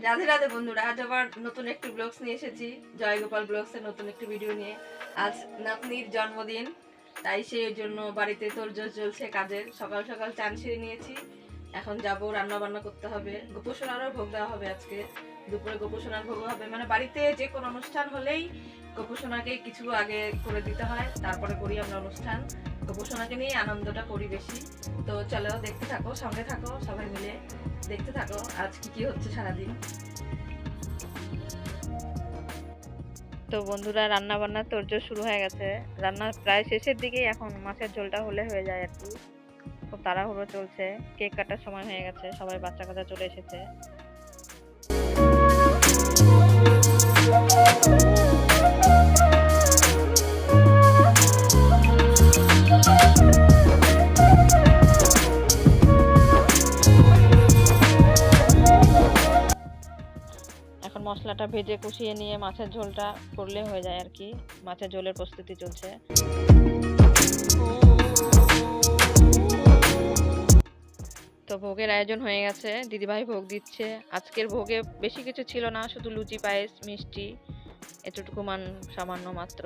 রাধে রাধে বন্ধুরা, আজ আবার নতুন একটি ব্লগস নিয়ে এসেছি। জয়গোপাল ব্লগসের নতুন একটি ভিডিও নিয়ে। আজ নাতনির জন্মদিন, তাই সেই জন্য বাড়িতে তোড়জোড় চলছে কাজের। সকাল সকাল চান সেরে নিয়েছি, এখন যাব রান্না বান্না করতে হবে। গোপোষণারও ভোগ দেওয়া হবে আজকে দুপুরে। গোপোষণার ভোগ হবে, মানে বাড়িতে যে কোনো অনুষ্ঠান হলেই গোপোষণাকে কিছু আগে করে দিতে হয়, তারপরে করি আমরা অনুষ্ঠান। গোপোষণাকে নিয়ে আনন্দটা করি বেশি। তো চলো দেখতে থাকো, সঙ্গে থাকো, সবাই মিলে দেখতে থাকো আজ কি কি হচ্ছে সারাদিন। তো বন্ধুরা, রান্না বান্নার তোড়জোড় শুরু হয়ে গেছে। রান্না প্রায় শেষের দিকেই, এখন মাছের ঝোলটা হলে হয়ে যায় আর কি। খুব তাড়াহুড়ো চলছে, কেক কাটার সময় হয়ে গেছে, সবাই বাচ্চা কাচ্চা চলে এসেছে। এখন মশলাটা ভেজে কষিয়ে নিয়ে মাছের ঝোলটা করলে হয়ে যায় আর কি। মাছের ঝোলের প্রস্তুতি চলছে। তো ভোগের আয়োজন হয়ে গেছে, দিদিভাই ভোগ দিচ্ছে। আজকের ভোগে বেশি কিছু ছিল না, শুধু লুচি, পায়েস, মিষ্টি, এতটুকু সামান্য মাত্র।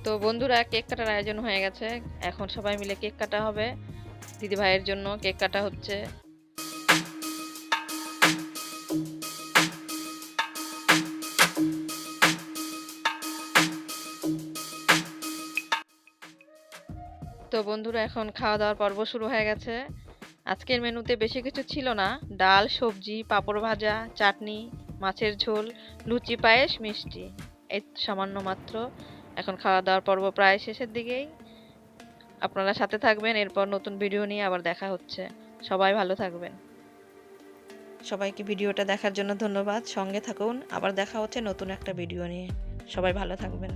তো বন্ধুরা, কেক কাটার আয়োজন হয়ে গেছে। এখন সবাই মিলে কেক কাটা হবে। দিদি ভাইয়ের জন্য কেক কাটা হচ্ছে। তো বন্ধুরা, এখন খাওয়া দাওয়ার পর্ব শুরু হয়ে গেছে। আজকের মেনুতে বেশি কিছু ছিল না, ডাল, সবজি, পাঁপড় ভাজা, চাটনি, মাছের ঝোল, লুচি, পায়েস, মিষ্টি, এই সামান্য মাত্র। এখন খাওয়া দাওয়ার পর্ব প্রায় শেষের দিকেই। আপনারা সাথে থাকবেন, এরপর নতুন ভিডিও নিয়ে আবার দেখা হচ্ছে। সবাই ভালো থাকবেন। সবাইকে ভিডিওটা দেখার জন্য ধন্যবাদ। সঙ্গে থাকুন, আবার দেখা হচ্ছে নতুন একটা ভিডিও নিয়ে। সবাই ভালো থাকবেন।